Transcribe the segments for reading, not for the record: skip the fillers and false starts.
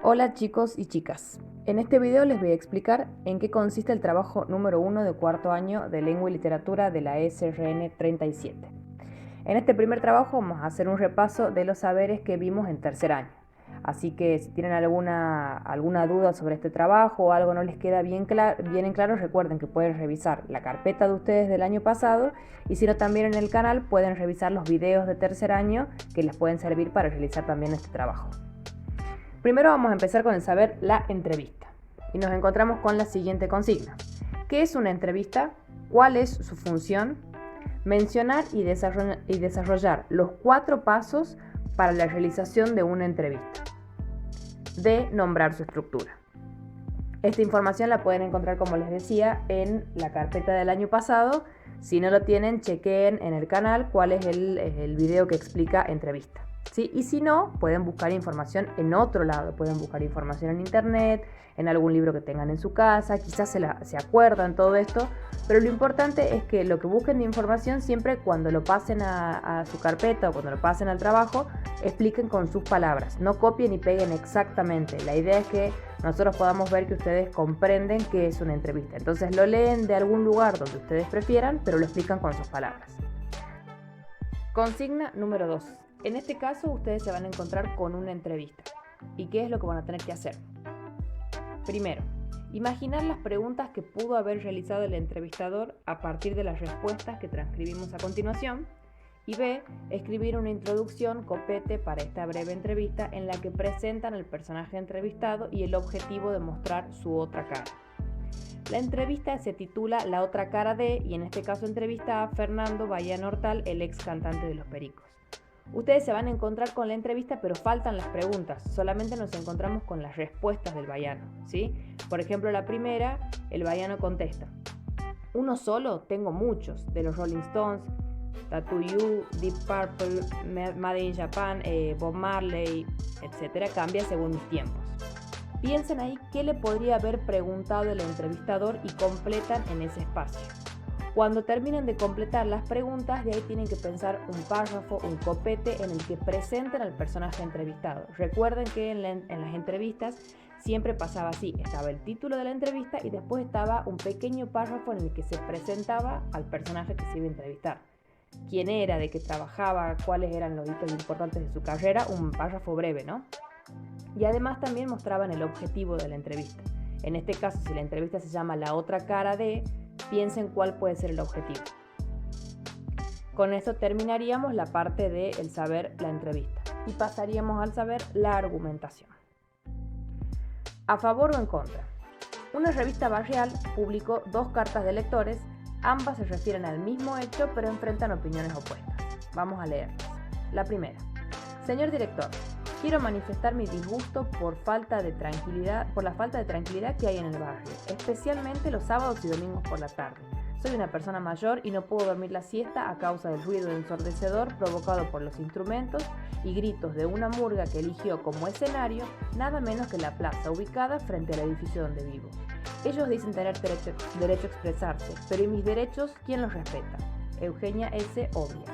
Hola chicos y chicas, en este video les voy a explicar en qué consiste el trabajo número 1 de cuarto año de Lengua y Literatura de la SRN 37. En este primer trabajo vamos a hacer un repaso de los saberes que vimos en tercer año. Así que si tienen alguna duda sobre este trabajo o algo no les queda bien en claro, recuerden que pueden revisar la carpeta de ustedes del año pasado y si no también en el canal pueden revisar los videos de tercer año que les pueden servir para realizar también este trabajo. Primero vamos a empezar con el saber la entrevista y nos encontramos con la siguiente consigna. ¿Qué es una entrevista? ¿Cuál es su función? Mencionar y desarrollar los 4 pasos para la realización de una entrevista. D. Nombrar su estructura. Esta información la pueden encontrar, como les decía, en la carpeta del año pasado. Si no lo tienen, chequen en el canal cuál es el video que explica entrevista. ¿Sí? Y si no, pueden buscar información en otro lado, pueden buscar información en internet, en algún libro que tengan en su casa, quizás se acuerdan todo esto, pero lo importante es que lo que busquen de información siempre cuando lo pasen a su carpeta o cuando lo pasen al trabajo, expliquen con sus palabras, no copien y peguen exactamente. La idea es que nosotros podamos ver que ustedes comprenden qué es una entrevista. Entonces lo leen de algún lugar donde ustedes prefieran, pero lo explican con sus palabras. Consigna número 2. En este caso ustedes se van a encontrar con una entrevista. ¿Y qué es lo que van a tener que hacer? Primero, imaginar las preguntas que pudo haber realizado el entrevistador a partir de las respuestas que transcribimos a continuación. Y B, escribir una introducción copete para esta breve entrevista en la que presentan al personaje entrevistado y el objetivo de mostrar su otra cara. La entrevista se titula La otra cara de, y en este caso entrevista a Fernando Bahiano Hortal, el ex cantante de Los Pericos. Ustedes se van a encontrar con la entrevista, pero faltan las preguntas. Solamente nos encontramos con las respuestas del Bahiano, ¿sí? Por ejemplo, la primera, el Bahiano contesta: ¿uno solo? Tengo muchos, de los Rolling Stones, Tattoo You, Deep Purple, Made in Japan, Bob Marley, etc. Cambia según mis tiempos. Piensen ahí qué le podría haber preguntado el entrevistador y completan en ese espacio. Cuando terminen de completar las preguntas, de ahí tienen que pensar un párrafo, un copete en el que presenten al personaje entrevistado. Recuerden que en las entrevistas siempre pasaba así, estaba el título de la entrevista y después estaba un pequeño párrafo en el que se presentaba al personaje que se iba a entrevistar. Quién era, de qué trabajaba, cuáles eran los hitos importantes de su carrera, un párrafo breve, ¿no? Y además también mostraban el objetivo de la entrevista. En este caso, si la entrevista se llama La otra cara de, piensen cuál puede ser el objetivo. Con esto terminaríamos la parte de el saber la entrevista y pasaríamos al saber la argumentación. ¿A favor o en contra? Una revista barrial publicó 2 cartas de lectores, ambas se refieren al mismo hecho pero enfrentan opiniones opuestas. Vamos a leerlas. La primera: señor director, quiero manifestar mi disgusto por la falta de tranquilidad que hay en el barrio, especialmente los sábados y domingos por la tarde. Soy una persona mayor y no puedo dormir la siesta a causa del ruido ensordecedor provocado por los instrumentos y gritos de una murga que eligió como escenario nada menos que la plaza ubicada frente al edificio donde vivo. Ellos dicen tener derecho a expresarse, pero ¿y mis derechos quién los respeta? Eugenia S. Obvia.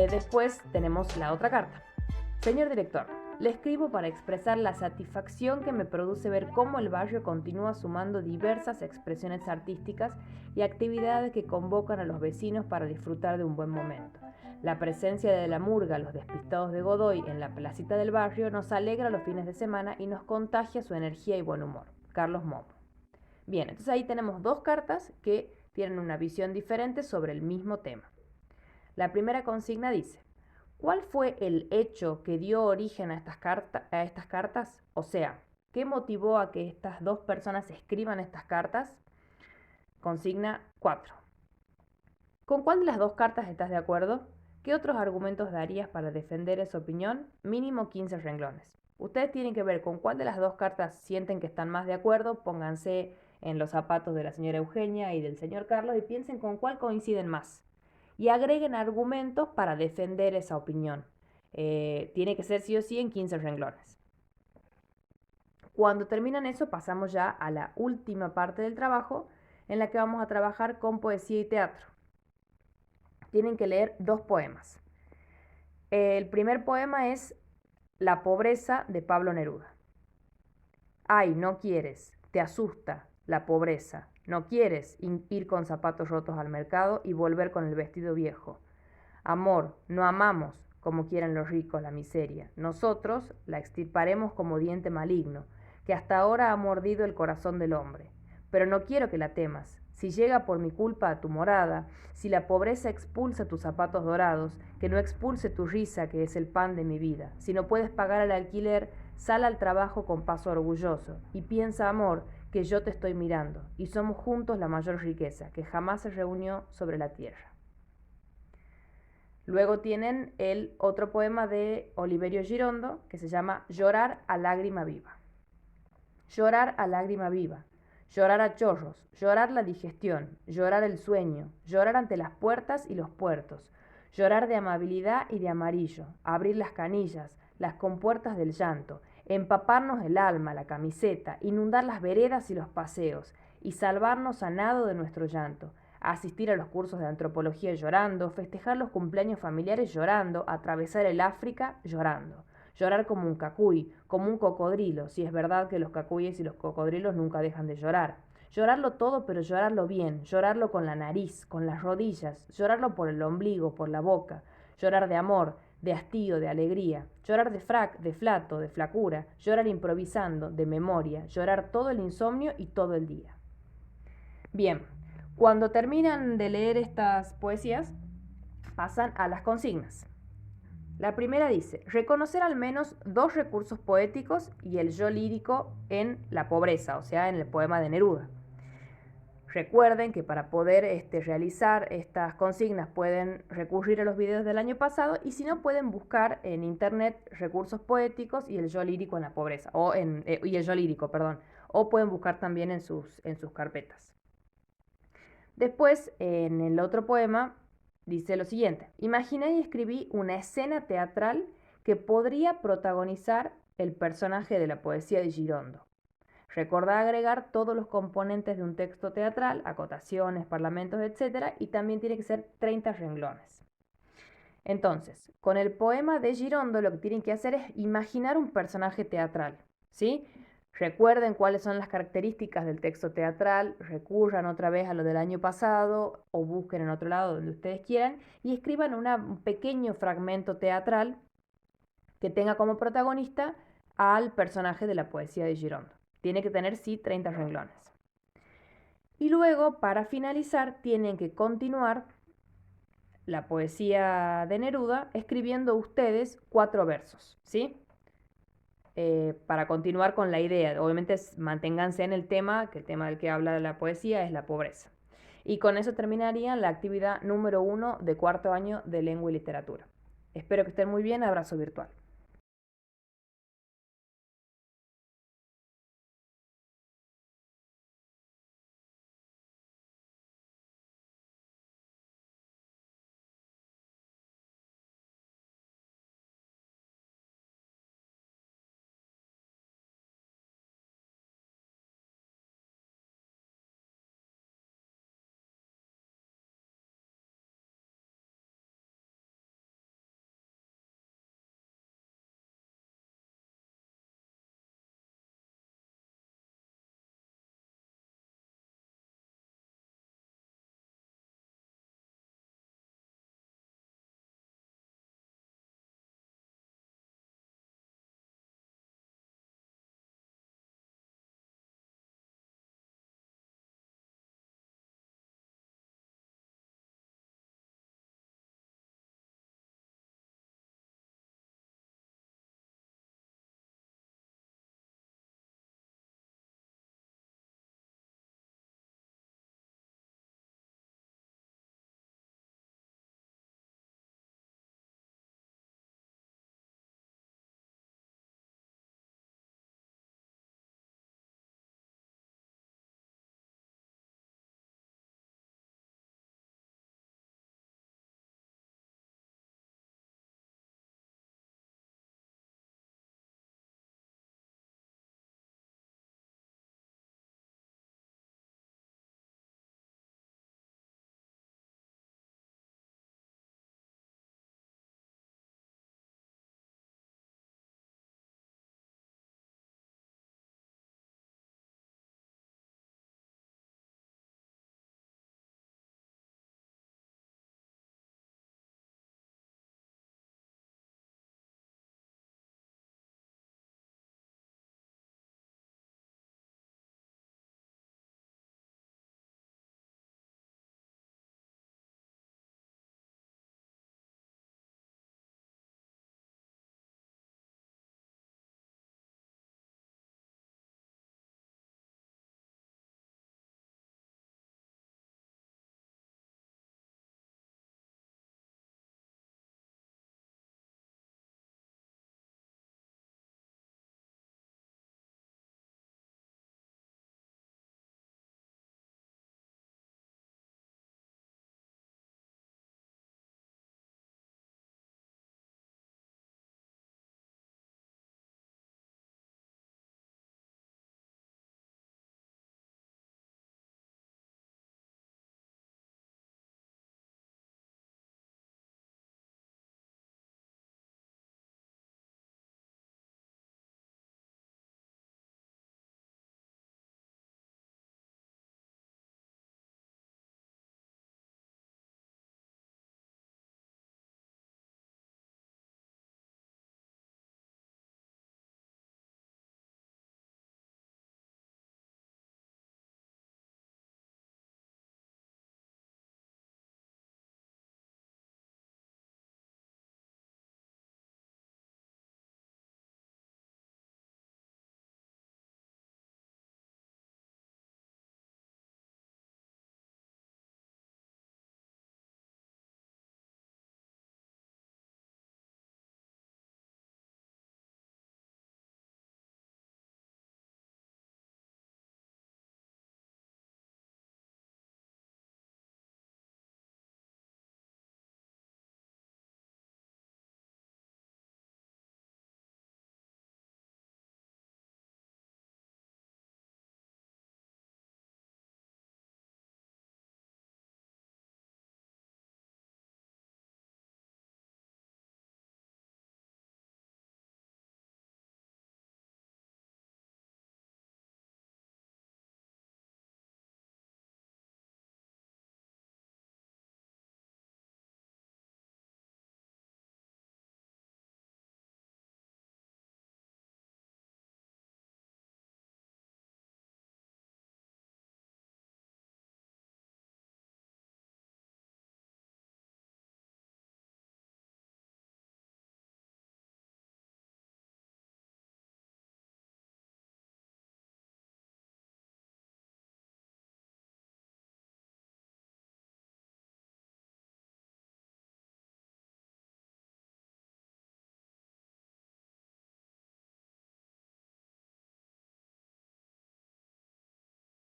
Después tenemos la otra carta. Señor director, le escribo para expresar la satisfacción que me produce ver cómo el barrio continúa sumando diversas expresiones artísticas y actividades que convocan a los vecinos para disfrutar de un buen momento. La presencia de la murga Los Despistados de Godoy en la placita del barrio nos alegra los fines de semana y nos contagia su energía y buen humor. Carlos Momo. Bien, entonces ahí tenemos 2 cartas que tienen una visión diferente sobre el mismo tema. La primera consigna dice: ¿cuál fue el hecho que dio origen a estas cartas? O sea, ¿qué motivó a que estas 2 personas escriban estas cartas? Consigna 4. ¿Con cuál de las 2 cartas estás de acuerdo? ¿Qué otros argumentos darías para defender esa opinión? Mínimo 15 renglones. Ustedes tienen que ver con cuál de las 2 cartas sienten que están más de acuerdo, pónganse en los zapatos de la señora Eugenia y del señor Carlos y piensen con cuál coinciden más. Y agreguen argumentos para defender esa opinión. Tiene que ser sí o sí en 15 renglones. Cuando terminan eso, pasamos ya a la última parte del trabajo, en la que vamos a trabajar con poesía y teatro. Tienen que leer 2 poemas. El primer poema es La pobreza de Pablo Neruda. Ay, no quieres, te asusta la pobreza. No quieres ir con zapatos rotos al mercado y volver con el vestido viejo. Amor, no amamos como quieren los ricos la miseria. Nosotros la extirparemos como diente maligno, que hasta ahora ha mordido el corazón del hombre. Pero no quiero que la temas. Si llega por mi culpa a tu morada, si la pobreza expulsa tus zapatos dorados, que no expulse tu risa, que es el pan de mi vida. Si no puedes pagar el alquiler, sal al trabajo con paso orgulloso y piensa, amor, que yo te estoy mirando y somos juntos la mayor riqueza que jamás se reunió sobre la tierra. Luego tienen el otro poema de Oliverio Girondo que se llama Llorar a lágrima viva. Llorar a lágrima viva, llorar a chorros, llorar la digestión, llorar el sueño, llorar ante las puertas y los puertos, llorar de amabilidad y de amarillo, abrir las canillas, las compuertas del llanto, empaparnos el alma, la camiseta, inundar las veredas y los paseos, y salvarnos a nado de nuestro llanto, asistir a los cursos de antropología llorando, festejar los cumpleaños familiares llorando, atravesar el África llorando. Llorar como un cacuy, como un cocodrilo, si es verdad que los cacuyes y los cocodrilos nunca dejan de llorar. Llorarlo todo, pero llorarlo bien, llorarlo con la nariz, con las rodillas, llorarlo por el ombligo, por la boca, llorar de amor, de hastío, de alegría, llorar de frac, de flato, de flacura, llorar improvisando, de memoria, llorar todo el insomnio y todo el día. Bien, cuando terminan de leer estas poesías, pasan a las consignas. La primera dice, reconocer al menos 2 recursos poéticos y el yo lírico en la pobreza, o sea, en el poema de Neruda. Recuerden que para poder realizar estas consignas pueden recurrir a los videos del año pasado y si no pueden buscar en internet recursos poéticos y el yo lírico en la pobreza, y el yo lírico, perdón, o pueden buscar también en sus carpetas. Después, en el otro poema, dice lo siguiente, imaginé y escribí una escena teatral que podría protagonizar el personaje de la poesía de Girondo. Recordá agregar todos los componentes de un texto teatral, acotaciones, parlamentos, etc. Y también tiene que ser 30 renglones. Entonces, con el poema de Girondo lo que tienen que hacer es imaginar un personaje teatral, ¿sí? Recuerden cuáles son las características del texto teatral, recurran otra vez a lo del año pasado o busquen en otro lado donde ustedes quieran y escriban un pequeño fragmento teatral que tenga como protagonista al personaje de la poesía de Girondo. Tiene que tener, sí, 30 renglones. Y luego, para finalizar, tienen que continuar la poesía de Neruda escribiendo ustedes 4 versos, ¿sí? Para continuar con la idea. Obviamente manténganse en el tema, que el tema del que habla la poesía es la pobreza. Y con eso terminarían la actividad número 1 de 4º año de Lengua y Literatura. Espero que estén muy bien. Abrazo virtual.